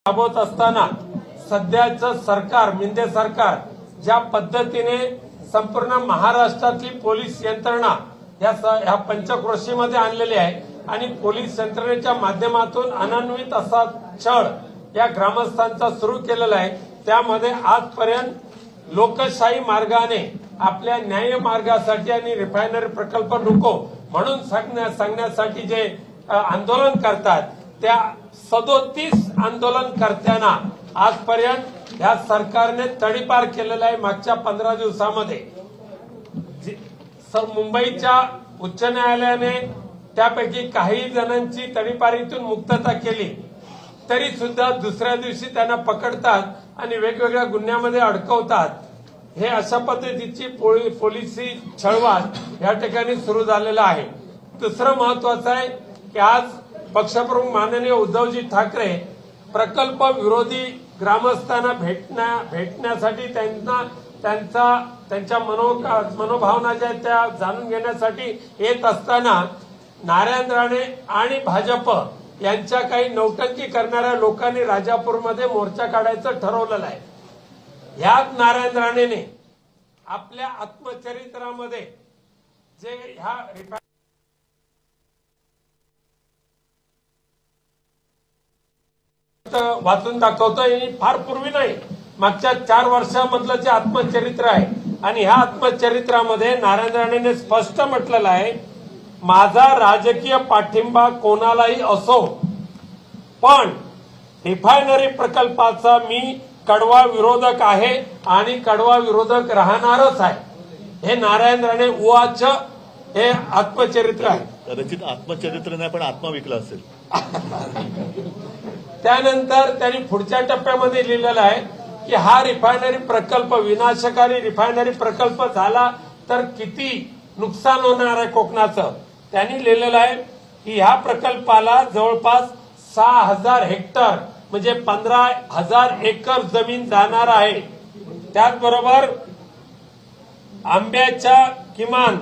राबवत असताना सध्याचं सरकार मिंदे सरकार ज्या पद्धतीने संपूर्ण महाराष्ट्रातली पोलीस यंत्रणा या पंचक्रोशीमध्ये आणलेली आहे आणि पोलीस यंत्रणेच्या माध्यमातून अनन्वित असा छळ या ग्रामस्थांचा सुरू केलेला आहे। त्यामध्ये आजपर्यंत लोकशाही मार्गाने आपल्या न्याय मार्गासाठी आणि रिफायनरी प्रकल्प नको म्हणून सांगण्यासाठी जे आंदोलन करतात त्या 37 आंदोलनकर्त्यांना आजपर्यंत या सरकारने तडीपार केलेला आहे। मागच्या 15 दिवसामध्ये मुंबईच्या उच्च न्यायालयाने त्यापैकी काही जणांची तडीपारीतून मुक्तता केली, तरी सुद्धा दुसऱ्या दिवशी त्यांना पकडतात आणि वेगवेगळ्या गुन्ह्यामध्ये अडकवतात। हे अशा पद्धतीची पोलिसी छळवाद या ठिकाणी सुरू झालेला आहे। दुसरं महत्वाचं आहे की आज पक्षप्रमुख माननीय उद्धवजी ठाकरे प्रकल्प विरोधी ग्रामस्थांना भेटण्यासाठी त्यांच्या मनोभावना ज्या त्या जाणून घेण्यासाठी येत असताना नारायण राणे आणि भाजप यांच्या काही नौटंकी करणाऱ्या लोकांनी राजापूरमध्ये मोर्चा काढायचं ठरवलेलं आहे। ह्याच नारायण राणेने आपल्या आत्मचरित्रामध्ये जे ह्या वाचून दाखवतोय, फार पूर्वी नाही, मागच्या 4 वर्षामधलं जे आत्मचरित्र आहे आणि ह्या आत्मचरित्रामध्ये नारायण राणेने स्पष्ट म्हटलेलं आहे, माझा राजकीय पाठिंबा कोणालाही असो पण रिफायनरी प्रकल्पाचा मी कडवा विरोधक आहे आणि कडवा विरोधक राहणारच आहे। हे नारायण राणे उवाच हे आत्मचरित्र आहे। कदाचित आत्मचरित्र नाही पण आत्मा विकला असेल। त्यानंतर त्यांनी पुढच्या टप्प्यामध्ये लिहिलेलं आहे की हा रिफायनरी प्रकल्प विनाशकारी रिफायनरी प्रकल्प झाला तर किती नुकसान होणार आहे कोकणाचं। त्यांनी लिहिलेलं आहे की ह्या प्रकल्पाला जवळपास 6000 हेक्टर म्हणजे 15,000 एकर जमीन जाणार आहे। त्याचबरोबर आंब्याच्या किमान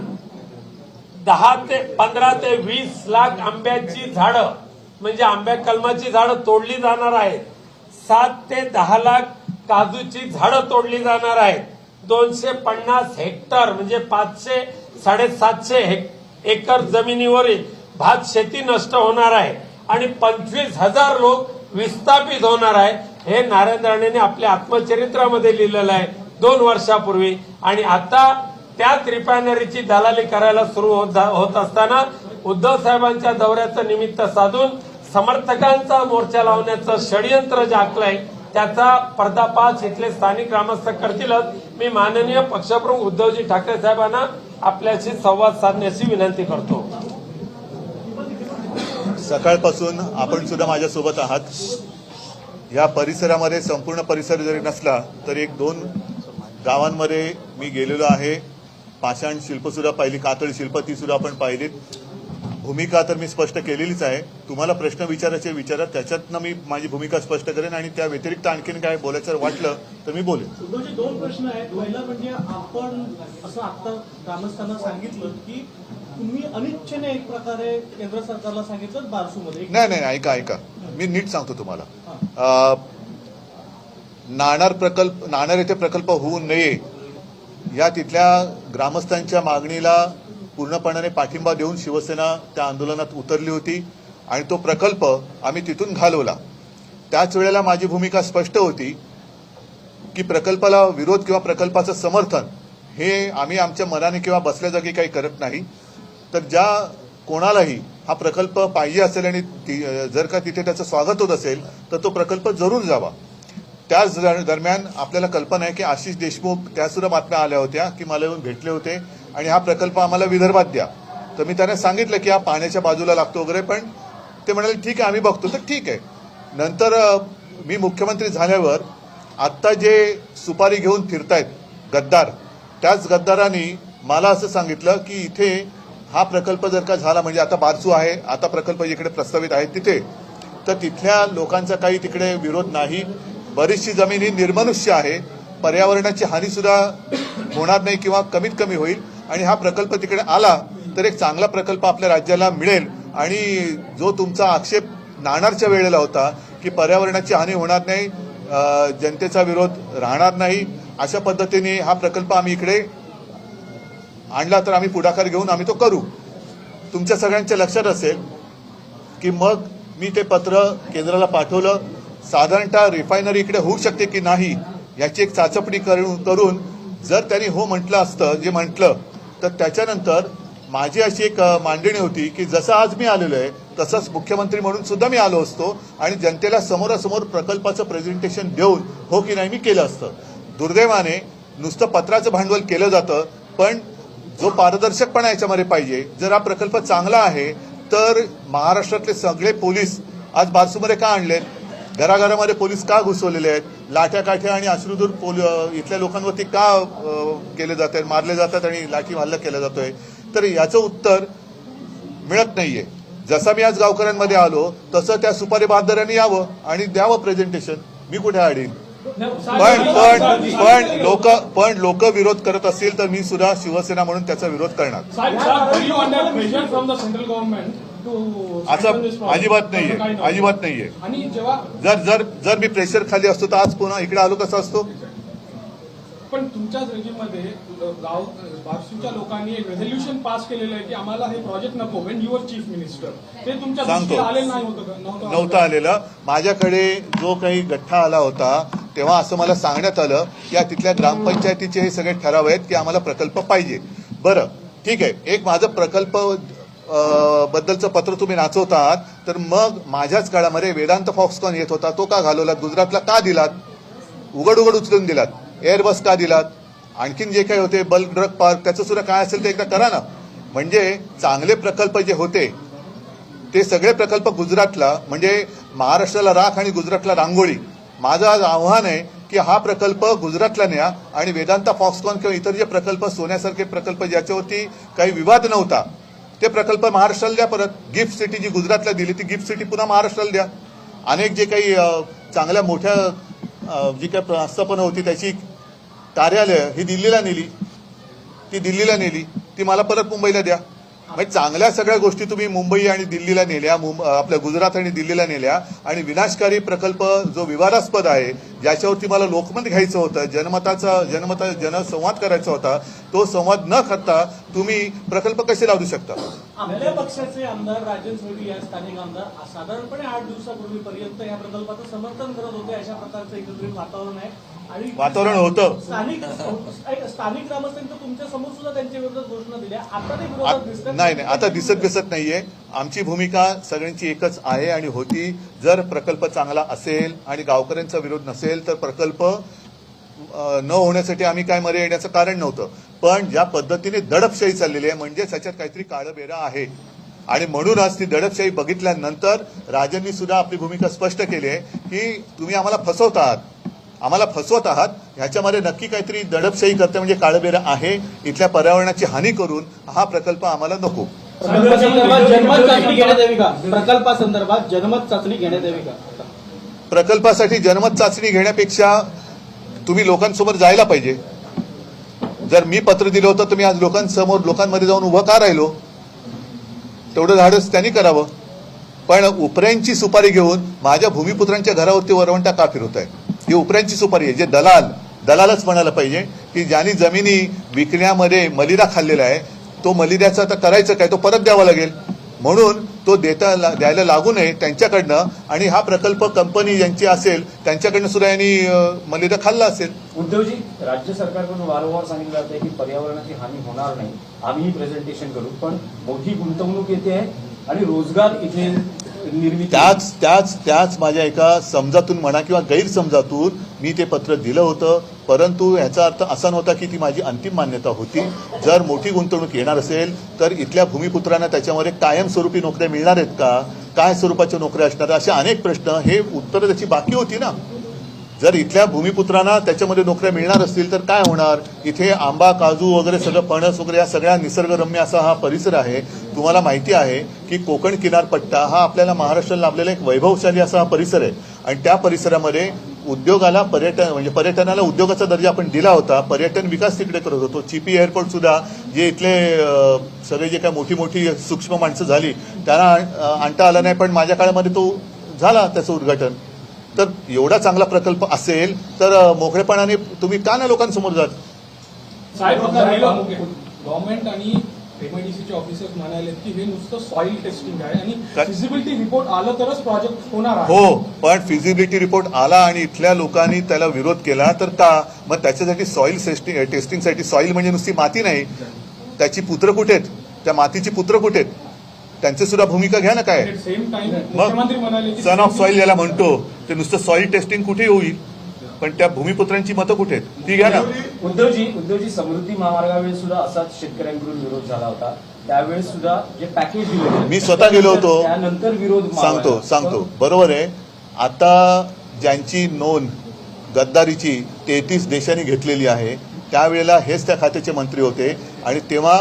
15 ते 20 लाख आंब्याची झाडं म्हणजे आंब्या कलमाची झाडं तोडली जाणार आहेत। 7 ते 10 लाख काजूची झाडं तोडली जाणार आहेत। 250 हेक्टर म्हणजे 500-750 एकर जमिनीवरील भात शेती नष्ट होणार आहे आणि 25,000 लोक विस्थापित होणार आहे। हे नारायण राणेने आपल्या आत्मचरित्रामध्ये लिहिलेलं आहे 2 वर्षापूर्वी। आणि आता त्याच रिफायनरीची दलाली करायला सुरू होत असताना उद्धव साहेबांच्या दौऱ्याचं निमित्त साधून समर्थकांचा मोर्चा लावण्याचं षडयंत्र जे आखलंय त्याचा पर्दाफाश इथले स्थानिक ग्रामस्थ करतीलच। मी माननीय पक्षप्रमुख उद्धवजी ठाकरे साहेबांना आपल्याशी संवाद साधण्याची विनंती करतो। सकाळपासून आपण सुद्धा माझ्यासोबत आहात। या परिसरामध्ये संपूर्ण परिसर जरी नसला तरी 1-2 गावांमध्ये मी गेलेलो आहे। पाषाण शिल्प सुद्धा पाहिली, कातळ शिल्प ती सुद्धा आपण पाहिलीत। भूमिका तर मी स्पष्ट केलेलीच आहे। तुम्हाला प्रश्न विचारायचे विचारा, त्याच्यातनं मी माझी भूमिका स्पष्ट करेन आणि त्या व्यतिरिक्त आणखीन काय बोलायचं वाटलं तर मी बोलेन। उद्धवजी 2 प्रश्न आहेत। पहिला म्हणजे आपण असं आता ग्रामस्थांना सांगितलं की तुम्ही अनिच्छेने एक प्रकारे केंद्र सरकारला सांगितलं बारसूमध्ये। नाही ऐका मी नीट सांगतो तुम्हाला। नाणार येथे प्रकल्प होऊ नये या तिथल्या ग्रामस्थांच्या मागणीला पूर्णपणाने पाठिंबा देऊन शिवसेना त्या आंदोलनात उतरली होती आणि तो प्रकल्प आम्ही तिथून घालवला। त्याच वेळेला माझी भूमिका स्पष्ट होती की प्रकल्पाला विरोध किंवा प्रकल्पाचं समर्थन हे आम्ही आमच्या मनाने किंवा बसल्या जागी काही करत नाही। तर ज्या कोणालाही हा प्रकल्प पाहिजे असेल आणि जर का तिथे त्याचं स्वागत होत असेल तर तो प्रकल्प जरूर जावा। त्याच दरम्यान आपल्याला कल्पना आहे की आशिष देशमुख त्या सुद्धा बातम्या आल्या होत्या की मला येऊन भेटले होते आणि हा प्रकल्प आम्हाला विदर्भात द्या। तर मी त्यांना सांगितलं की हा पाण्याच्या बाजूला लागतो वगैरे, पण ते म्हणाले ठीक आहे आम्ही बघतो। तर ठीक आहे। नंतर मी मुख्यमंत्री झाल्यावर आत्ता जे सुपारी घेऊन फिरतायत गद्दार, त्याच गद्दारांनी मला असं सांगितलं की इथे हा प्रकल्प जर का झाला म्हणजे आता बारसू आहे, आता प्रकल्प जिकडे प्रस्तावित आहे तिथे, तर तिथल्या लोकांचा काही तिकडे विरोध नाही। बरीचशी जमीन ही निर्मनुष्य आहे, पर्यावरणाची हानी सुद्धा होणार नाही किंवा कमीत कमी होईल आणि हा प्रकल्प तिकडे आला तर एक चांगला प्रकल्प आपल्या राज्याला मिळेल। आणि जो तुमचा आक्षेप नाणारच्या वेळेला होता की पर्यावरणाची हानी होणार नाही, जनतेचा विरोध राहणार नाही, अशा पद्धतीने हा प्रकल्प आम्ही इकडे आणला तर आम्ही पुढाकार घेऊन आम्ही तो करू. तुमच्या सगळ्यांच्या लक्षात असेल की मग मी ते पत्र केंद्राला पाठवलं. साधारणतः रिफायनरी इकडे होऊ शकते की नाही याची एक चाचपणी करून जर त्यांनी हो म्हटलं असतं जे म्हटलं तर त्याच्यानंतर माझी अशी एक मांडणी होती की जसं आज मी आलेलो आहे तसंच मुख्यमंत्री म्हणून सुद्धा मी आलो असतो आणि जनतेला समोरासमोर प्रकल्पाचं प्रेझेंटेशन देऊन हो की नाही मी केलं असतं. दुर्दैवाने नुसतं पत्राचं भांडवल केलं जातं, पण जो पारदर्शकपणा याच्यामध्ये पाहिजे. जर हा प्रकल्प चांगला आहे तर महाराष्ट्रातले सगळे पोलीस आज बारसूमध्ये का आणलेत, घराघरामध्ये पोलीस का घुसवलेले आहेत, लाठ्या काठ्या आणि अश्रुधूर इथल्या लोकांवरती का केले जात आहेत, मारले जातात आणि लाठी हल्ला केला जातोय, तर याचं उत्तर मिळत नाहीये. जसा मी आज गावकऱ्यांमध्ये आलो तसं त्या सुपारी बहादरांनी यावं आणि द्यावं प्रेझेंटेशन. मी कुठे अडीन. पण लोक विरोध करत असतील तर मी सुद्धा शिवसेना म्हणून त्याचा विरोध करणार. असं अजिबात नाहीये. जर मी प्रेशर खाली असतो तर आज पुन्हा इकडे आलो कसा असतो. पण तुमच्याच रेजिममध्ये बार्शीच्या लोकांनी एक रेझोल्युशन पास केलेलं आहे की आम्हाला हे प्रोजेक्ट नको व्हेन युअर चीफ मिनिस्टर. ते तुमच्या दृष्टीला आलेलं नव्हतं आलेलं. माझ्याकडे जो काही गठ्ठा आला होता तेव्हा असं मला सांगण्यात आलं की या तिथल्या ग्रामपंचायतीचे हे सगळे ठराव आहेत की आम्हाला प्रकल्प पाहिजे. बरं ठीक आहे, एक माझं प्रकल्प बद्दलचं पत्र तुम्ही नाचवतात तर मग माझ्याच काळामध्ये वेदांत फॉक्सकॉन येत होता तो का घालवलात, गुजरातला का दिलात, उघड उचलून दिलात, एअरबस का दिलात, आणखीन जे काही होते बल्क ड्रग पार्क त्याचं सुद्धा काय असेल ते एकदा करा ना. म्हणजे चांगले प्रकल्प जे होते ते सगळे प्रकल्प गुजरातला म्हणजे महाराष्ट्राला राख आणि गुजरातला रांगोळी. माझं आज आव्हान आहे की हा प्रकल्प गुजरातला न्या आणि वेदांता फॉक्सकॉन किंवा इतर जे प्रकल्प सोन्यासारखे प्रकल्प ज्याच्यावरती काही विवाद नव्हता ते प्रकल्प महाराष्ट्राला द्या. परत गिफ्ट सिटी जी गुजरातला दिली ती गिफ्ट सिटी पुन्हा महाराष्ट्राला द्या. अनेक जे काही चांगल्या मोठ्या जी काही आस्थापना होती त्याची कार्यालय ही दिल्लीला नेली ती मला परत मुंबईला द्या. म्हणजे चांगल्या सगळ्या गोष्टी तुम्ही मुंबई आणि दिल्लीला नेल्या, आपल्या गुजरात आणि दिल्लीला नेल्या आणि विनाशकारी प्रकल्प जो विवादास्पद आहे ज्याच्यावरती मला लोकमत घ्यायचं होतं, जनसंवाद करायचा होता, तो संवाद न करता तुम्ही प्रकल्प कसे लावू शकता. आपल्या पक्षाचे आमदार राजन सोडी या स्थानिक आमदार साधारणपणे 8 दिवसापूर्वीपर्यंत या प्रकल्पाचं समर्थन करत होते. अशा प्रकारचं एकत्रित वातावरण आहे आणि वातावरण होतं. स्थानिक ग्रामस्थांनी तुमच्या समोर सुद्धा त्यांच्या विरोधात घोषणा दिल्या. आता ते विरोधात दिसतात. नाही आता दिसत नाहीये. आमची भूमिका सगळ्यांची एकच आहे आणि होती. जर प्रकल्प चांगला असेल आणि गावकऱ्यांचा विरोध नसेल तर प्रकल्प न होण्यासाठी आम्ही काय मरे येण्याचं कारण नव्हतं. पण ज्या पद्धतीने दडपशाही चाललेली आहे म्हणजे त्याच्यात काहीतरी काळबेरा आहे आणि म्हणूनच ती दडपशाही बघितल्यानंतर राजांनी सुद्धा आपली भूमिका स्पष्ट केली आहे की तुम्ही आम्हाला फसवत आहात, ह्याच्यामध्ये नक्की काहीतरी दडपशाही करते म्हणजे काळबेरा आहे. इथल्या पर्यावरणाची हानी करून हा प्रकल्प आम्हाला नको. प्रकल्पासंदर्भात जनमत चाचणी घेण्यात यावी का? प्रकल्पासाठी जनमत चाचणी घेण्यापेक्षा तुम्ही लोकांसमोर जायला पाहिजे. जर मी पत्र दिलं होतं तर मी आज लोकांमध्ये जाऊन उभं का राहिलो, तेवढं धाडस त्यांनी करावं. पण उपऱ्यांची सुपारी घेऊन माझ्या भूमिपुत्रांच्या घरावरती वरवंटा का फिरवत आहे. ही उपऱ्यांची सुपारी आहे. जे दलालच म्हणायला पाहिजे की ज्यांनी जमिनी विकण्यामध्ये मलिदा खाल्लेला आहे तो मलिद्याचा आता करायचं काय, तो परत द्यावा लागेल. म्हणून तो द्यायला लागू नये त्यांच्याकडनं आणि हा प्रकल्प कंपनी ज्यांची असेल त्यांच्याकडनं सुद्धा यांनी मलिदा खाल्ला असेल. उद्धवजी, राज्य सरकारकडून वारंवार सांगितलं जातंय की पर्यावरणाची हानी होणार नाही, आम्हीही प्रेझेंटेशन करू, पण मोठी गुंतवणूक येते आहे आणि रोजगार इथे निर्मिती. त्याच माझ्या एका समजातून म्हणा किंवा गैरसमजातून मी ते पत्र दिलं होतं. परंतु याचा अर्थ असा नव्हता की ती माझी अंतिम मान्यता होती. जर मोठी गुंतवणूक येणार असेल तर इथल्या भूमिपुत्रांना त्याच्यामध्ये कायमस्वरूपी नोकऱ्या मिळणार आहेत का, काय स्वरूपाच्या नोकऱ्या असणार, असे अनेक प्रश्न हे उत्तरं त्याची बाकी होती ना. जर इथल्या भूमिपुत्रांना त्याच्यामध्ये नोकऱ्या मिळणार असतील तर काय होणार. इथे आंबा, काजू वगैरे सगळं फणस वगैरे या सगळ्या निसर्गरम्य असा हा परिसर आहे. तुम्हाला माहिती आहे की कोकण किनारपट्टा हा आपल्याला महाराष्ट्राला लाभलेला एक वैभवशाली असा हा परिसर आहे आणि त्या परिसरामध्ये उद्योगाला पर्यटनाला उद्योगाचा दर्जा आपण दिला होता. पर्यटन विकास तिकडे करत होतो. चिपी एअरपोर्ट सुद्धा जे इथले सगळे जे काही मोठी सूक्ष्म माणसं झाली त्यांना आणता आलं नाही, पण माझ्या काळामध्ये तो झाला त्याचं उद्घाटन. तर एवढा चांगला प्रकल्प असेल तर मोकळेपणाने तुम्ही का नाही लोकांसमोर जात? साहेब गव्हर्नमेंट आणि एमआयडीसीचे ऑफिसर्स म्हणाले की हे नुसतं सॉइल टेस्टिंग आहे आणि काय? फिजिबिलिटी रिपोर्ट आलं तरच प्रोजेक्ट होणार आहे. हो, पण फिजिबिलिटी रिपोर्ट आला आणि इथल्या लोकांनी त्याला विरोध केला तर का? मग त्याच्यासाठी सॉइल टेस्टिंगसाठी सॉइल म्हणजे नुसती माती नाही, त्याची पुत्र कुठे आहेत? त्या मातीची पुत्र कुठे आहेत? त्यांची सुद्धा भूमिका घ्या ना. काय सेम टाइम मुख्यमंत्री म्हणाले की सन ऑफ सॉइल याला म्हणतो ते नुसतं सॉइल टेस्टिंग कुठे होईल, पण त्या भूमिपुत्रांची मतं कुठे आहेत ती घ्या ना. उद्धवजी समृद्धी महामार्गावेळेस सुद्धा असाच शेतकऱ्यांकडून विरोध झाला होता. त्यावेळेस सुद्धा जे पॅकेज दिले मी स्वतः गेलो होतो. त्यानंतर विरोध सांगतो बरोबर आहे. आता ज्यांची नोंद गद्दारीची 33 देशांनी घेतलेली आहे त्यावेळेला हेच त्या खात्याचे मंत्री होते आणि तेव्हा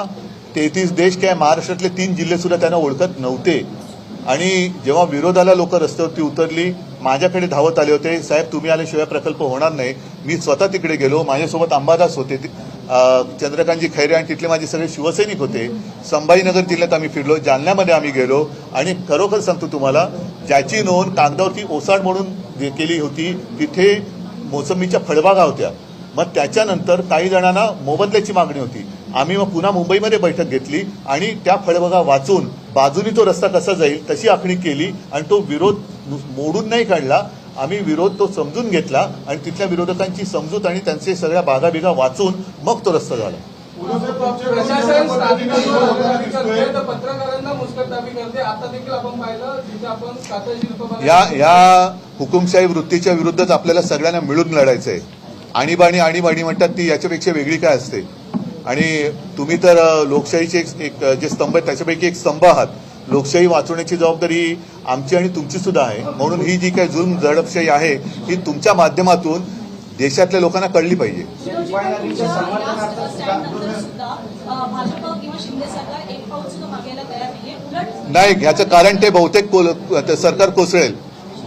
33 देश काय महाराष्ट्रातले 3 जिल्हे सुद्धा त्यांना ओळखत नव्हते. आणि जेव्हा विरोधाला लोक रस्त्यावरती उतरली माझ्याकडे धावत आले होते, साहेब तुम्ही आल्याशिवाय प्रकल्प होणार नाही. मी स्वतः तिकडे गेलो, माझ्यासोबत अंबादास होते, चंद्रकांतजी खैरे आणि तिथले माझे सगळे शिवसैनिक होते. संभाजीनगर जिल्ह्यात आम्ही फिरलो, जालन्यामध्ये आम्ही गेलो आणि खरोखर सांगतो तुम्हाला ज्याची नोंद कागदावरती ओसाड म्हणून केली होती तिथे मोसंबीच्या फळबागा होत्या. मग त्याच्यानंतर काही जणांना मोबदल्याची मागणी होती. आम्ही मग पुन्हा मुंबईमध्ये बैठक घेतली आणि त्या फळबागा वाचून बाजूनी तो रस्ता कसा जाईल तशी आखणी केली आणि तो विरोध मोडून नाही काढला. आम्ही विरोध तो समजून घेतला आणि तिथल्या विरोधकांची समजूत आणि त्यांचे सगळ्या बागाबिगा वाचून मग तो रस्ता झाला. प्रशासन पत्रकारांना मुस्कटदाबी करते. आता देखील आपण पाहिलं जिथे आपण कातळशी या हुकुमशाही वृत्तीच्या विरुद्धच आपल्याला सगळ्यांना मिळून लढायचंय. आणीबाणी म्हणतात ती याच्यापेक्षा वेगळी काय असते. आणि तुम्ही तर लोकशाहीचे एक जे स्तंभ आहेत त्याच्यापैकी एक स्तंभ आहात. लोकशाही वाचवण्याची जबाबदारी आमची आणि तुमची सुद्धा आहे. म्हणून ही जी काही जुलम दडपशाही आहे ही तुमच्या माध्यमातून देशातल्या लोकांना कळली पाहिजे. नाही, ह्याचं कारण ते बहुतेक सरकार कोसळेल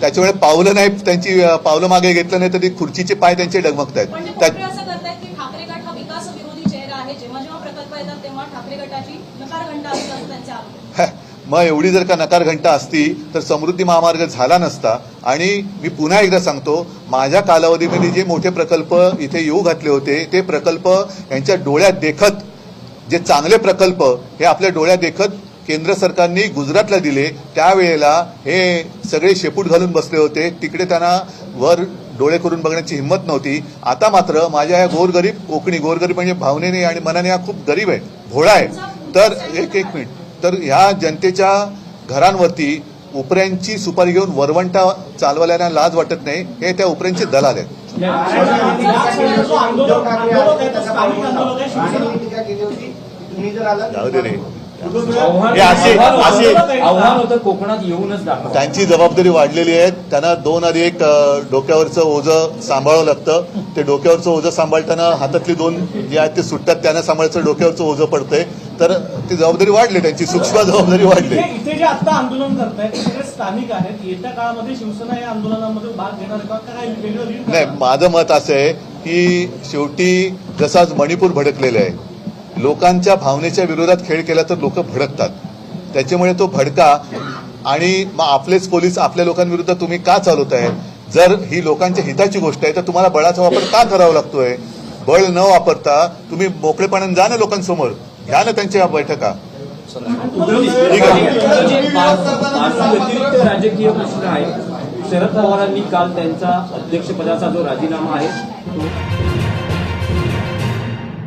त्याच्यामुळे पावलं नाही, त्यांची पावलं मागे घेतलं नाही तर ती खुर्चीचे पाय त्यांचे डगमगत आहेत. मग एवढी जर का नकार घंटा असती तर समृद्धी महामार्ग झाला नसता. आणि मी पुन्हा एकदा सांगतो, माझ्या कालावधीमध्ये जे मोठे प्रकल्प इथे येऊ घातले होते ते प्रकल्प यांच्या डोळ्यात देखत, जे चांगले प्रकल्प हे आपल्या डोळ्यात देखत केंद्र सरकारने गुजरातला दिले. त्यावेळेला हे सगळे शेपूट घालून बसले होते, तिकडे त्यांना वर डोळे करून बघण्याची हिंमत नव्हती. आता मात्र माझ्या या गोरगरीब कोकणी, गोरगरीब म्हणजे भावनेने आणि मनाने हा खूप गरीब आहे, भोळा आहे. तर एक मिनिट, तर ह्या जनतेच्या घरांवरती उपऱ्यांची सुपारी घेऊन वरवंटा चालवायला लाज वाटत नाही. हे त्या उपऱ्यांचे दलाल आहेत. जाऊ दे रे, आव्हान होतं कोकणात येऊनच दाखवा. त्यांची जबाबदारी वाढलेली आहे. त्यांना 2 आणि 1 डोक्यावरचं ओझं सांभाळावं लागतं. ते डोक्यावरचं ओझं सांभाळताना हातातली 2 जे आहेत ते सुटतात, त्यांना सांभाळायचं डोक्यावरचं ओझं पडतंय. तर ती जबाबदारी वाढली, त्यांची सूक्ष्म जबाबदारी वाढली. इथे जे आता आंदोलन करतायत ते सगळे स्थानिक आहेत. येत्या काळामध्ये शिवसेना या आंदोलनामध्ये भाग घेणार का काय वेगळं? नाही, माझं मत असं आहे की शेवटी जसं आज मणिपूर भडकलेलं आहे, लोकांच्या भावनेच्या विरोधात खेळ केला तर लोक भडकतात. त्याच्यामुळे तो भडका आणि मग आपलेच पोलीस आपल्या लोकांविरुद्ध तुम्ही का चालवताय? जर ही लोकांच्या हिताची गोष्ट आहे तर तुम्हाला बळाचा वापर का करावा लागतोय? बळ न वापरता तुम्ही मोकळेपणाने जा ना लोकांसमोर, घ्या ना त्यांच्या बैठका. व्यतिरिक्त राजकीय प्रश्न आहे. शरद पवारांनी काल त्यांचा अध्यक्षपदाचा जो राजीनामा आहे तो